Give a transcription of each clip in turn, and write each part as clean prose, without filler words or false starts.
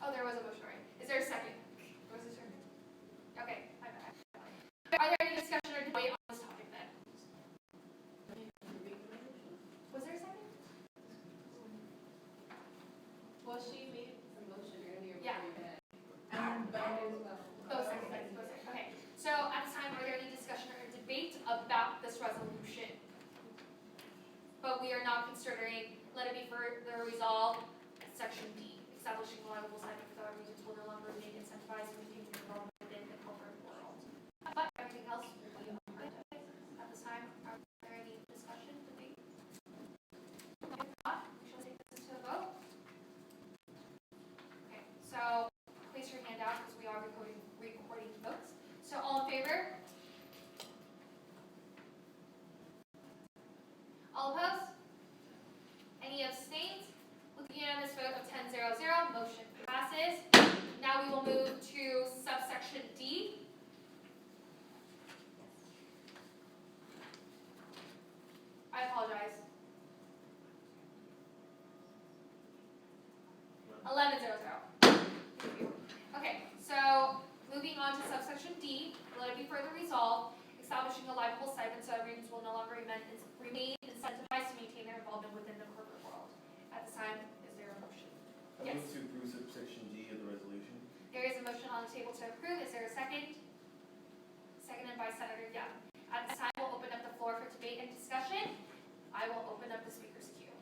Oh, there was a motion, right? Is there a second? Was there a second? Okay, my bad. Are there any discussion or debate on this topic then? Was there a second? Well, she made a motion earlier. Yeah. Both seconds. Okay. So at this time, are there any discussion or debate about this resolution? But we are not considering, let it be further resolved, section D, establishing a liable cycle for the regions will no longer remain incentivized to maintain their involvement within the corporate world. But everything else will be on at this time. Are there any discussion, debate? If not, we shall take this into a vote. Okay, so place your hand out because we are recording votes. So all in favor? All opposed? Any abstained? With a unanimous vote of 10-0-0, motion passes. Now we will move to subsection D. I apologize. 11-0-0. Thank you. Okay, so moving on to subsection D, let it be further resolved, establishing a livable stipend so agreements will no longer remain incentivized to maintain their involvement within the corporate world. At this time, is there a motion? I move to approve subsection D of the resolution. There is a motion on the table to approve. Is there a second? Seconded by Senator Young. At this time, we'll open up the floor for debate and discussion. I will open up the speaker's queue.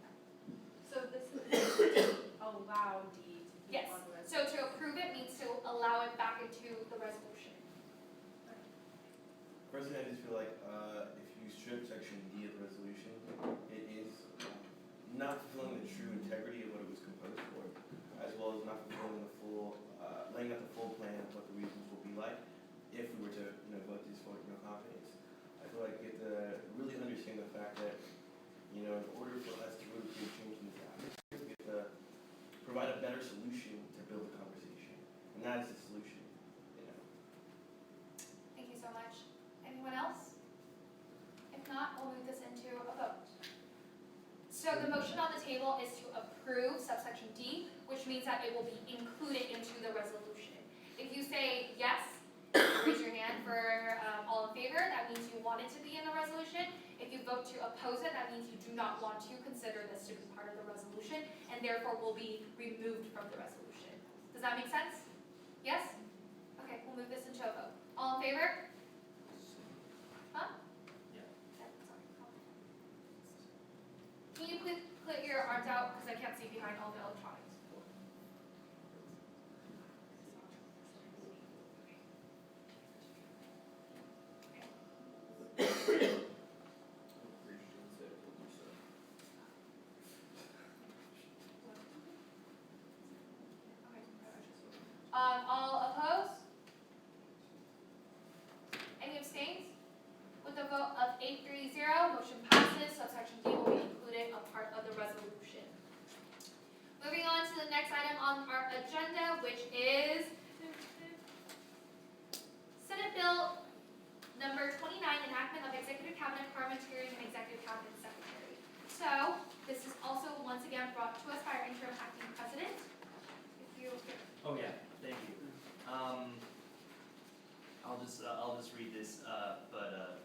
So this is allow D to be Yes. on the resolution. So to approve it means to allow it back into the resolution. Personally, I just feel like if you strip section D of the resolution, it is not fulfilling the true integrity of what it was composed for, as well as not fulfilling the full, laying out the full plan of what the reasons will be like if we were to, vote this vote of no confidence. I feel like you have to really understand the fact that, in order for us to really create change in this atmosphere, we have to provide a better solution to build a conversation, and that is the solution. Thank you so much. Anyone else? If not, we'll move this into a vote. So the motion on the table is to approve subsection D, which means that it will be included into the resolution. If you say yes, raise your hand for all in favor. That means you want it to be in the resolution. If you vote to oppose it, that means you do not want to consider this to be part of the resolution and therefore will be removed from the resolution. Does that make sense? Yes? Okay, we'll move this into a vote. All in favor? Huh? Yeah. Can you please put your arms out because I can't see behind all the electronics? All opposed? Any abstains? With a vote of 8-3-0, motion passes. Subsection D will be included a part of the resolution. Moving on to the next item on our agenda, which is Senate Bill number 29, enactment of Executive Cabinet Parliamentarian and Executive Cabinet Secretary. So this is also once again brought to us by our interim acting president. If you Oh yeah, thank you. I'll just read this, the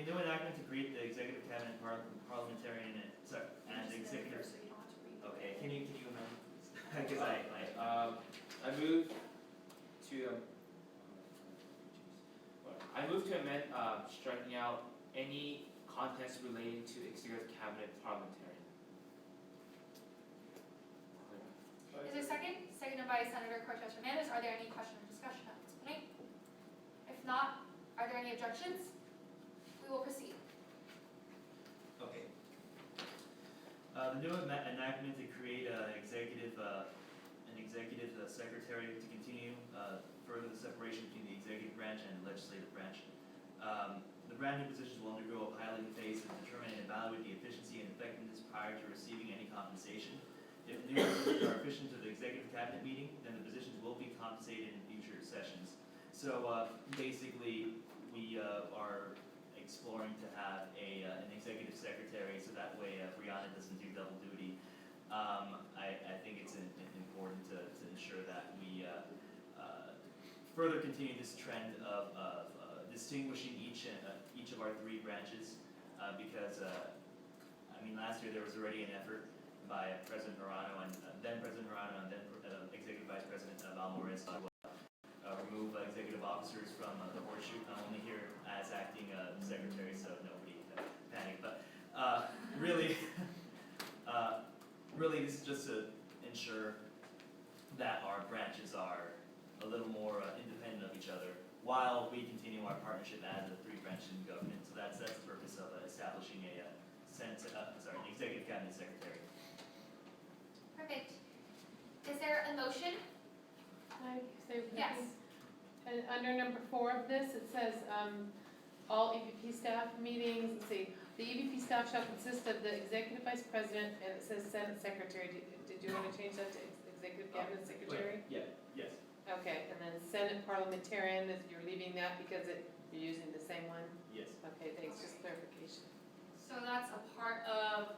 new enactment to create the executive cabinet parliamentarian and executive. Okay, can you amend this? Because I move to amend striking out any contents relating to executive cabinet parliamentarian. Is there a second? Seconded by Senator Cortez Hernandez. Are there any questions or discussion at this point? If not, are there any objections? We will proceed. Okay. The new enactment to create an executive secretary to continue further the separation between the executive branch and the legislative branch. The brand new positions will undergo a piloting phase to determine and evaluate the efficiency and effectiveness prior to receiving any compensation. If the new positions are efficient to the executive cabinet meeting, then the positions will be compensated in future sessions. So basically, we are exploring to have an executive secretary, so that way Brianna doesn't do double duty. I think it's important to ensure that we further continue this trend of distinguishing each of our three branches, because I mean, last year there was already an effort by President Morano and then President Morano and then Executive Vice President Alvarez to remove executive officers from the horseshoe. I'm only here as acting secretary, so nobody panic. But really, really, this is just to ensure that our branches are a little more independent of each other, while we continue our partnership as a three-branch government. So that's the purpose of establishing an executive cabinet secretary. Perfect. Is there a motion? Can I say something? Yes. And under number 4 of this, it says, all EVP staff meetings, let's see, the EVP staff shall consist of the executive vice president, and it says Senate secretary. Did you want to change that to executive cabinet secretary? Yeah. Yes. Okay, and then Senate parliamentarian, you're leaving that because you're using the same one? Yes. Okay, thanks, just clarification. So that's a part of.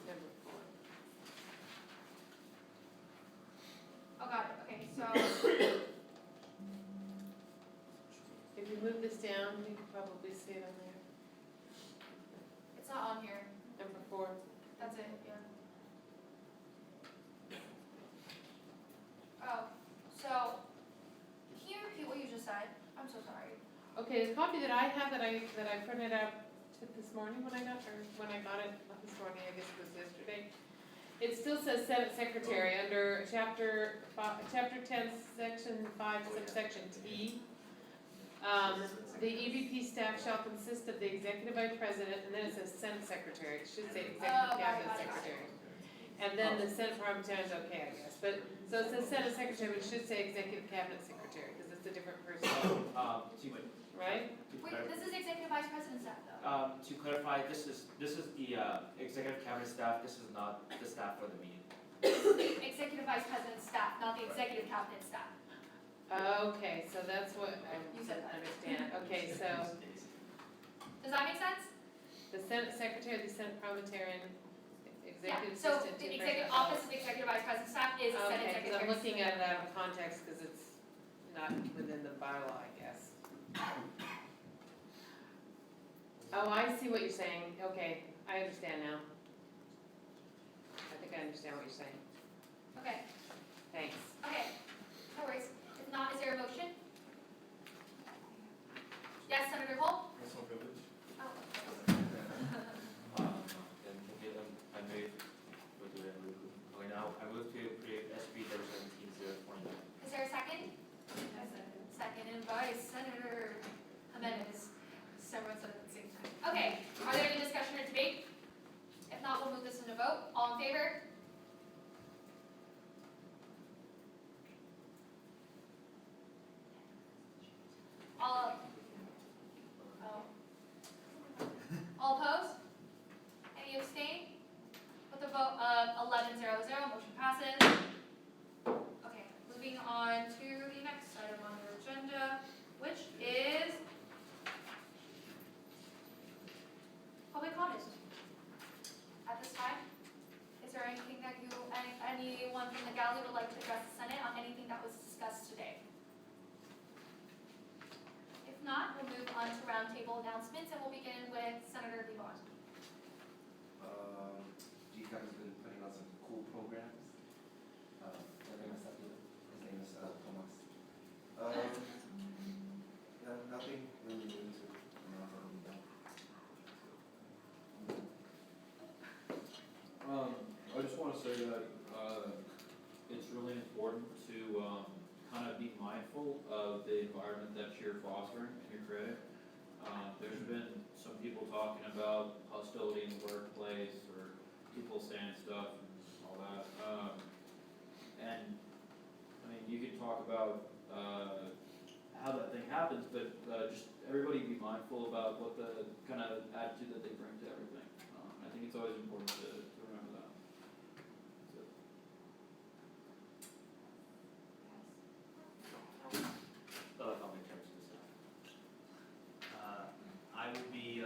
Number 4. Oh, got it. Okay, so If you move this down, you can probably see it on there. it's not on here. Number 4. That's it. Yeah. Oh, so can you repeat what you just said? I'm so sorry. Okay, the copy that I have that I printed out this morning when I got it, not this morning, I guess it was yesterday. It still says Senate Secretary under chapter 10, section 5, subsection T. The EVP staff shall consist of the executive vice president, and then it says Senate Secretary. It should say executive cabinet got it. secretary. And then the Senate parliamentarian is okay, I guess. But, so it says Senate Secretary, but it should say executive cabinet secretary, because it's a different person, right? Wait, this is executive vice president staff though. To clarify, this is the executive cabinet staff, this is not the staff for the meeting. Executive vice president staff, not the executive cabinet staff. Okay, so that's what I You said didn't that. understand. Okay, so Does that make sense? the Senate Secretary, the Senate parliamentarian, Yeah. executive So assistant. the chief executive president. office of the executive vice president staff is the Senate Okay, because secretary. I'm looking at it out of context because it's not within the bylaw, I guess. Oh, I see what you're saying. Okay, I understand now. I think I understand what you're saying. Okay, Thanks. okay, no worries. If not, is there a motion? Yes, Senator Cole? Personal privilege. Oh. I move, okay, now, I move to create SB 17-029. Is there a second? Seconded by Senator Jimenez. Several said it at the same time. Okay, are there any discussion or debate? If not, we'll move this into vote. All in favor? All, all opposed? Any abstain? With a vote of 11-0-0, motion passes. Okay, moving on to the next item on the agenda, which is public comment. At this time, is there anything that anyone from the gallery would like to address the Senate on anything that was discussed today? If not, we'll move on to roundtable announcements, and we'll begin with Senator Levon. GCAP has been putting on some cool programs. His name is Thomas. Nothing really new to announce other than that. I just want to say that it's really important to kind of be mindful of the environment that you're fostering in your credit. There's been some people talking about hostility in the workplace or people saying stuff and all that. And I mean, you can talk about how that thing happens, but just everybody be mindful about what the kind of attitude that they bring to everything. I think it's always important to remember that. That's it. I would be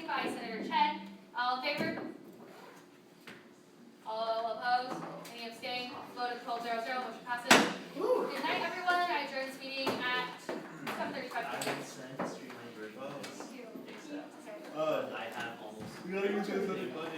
second by Senator Chen. All in favor? All opposed? Any abstain? Voted 12-0, motion passes. Good night, everyone. I adjourn this meeting at 7:35. I will send a streamlined version of this Thank you. ASAP. Okay. I have almost. We gotta get to the budget.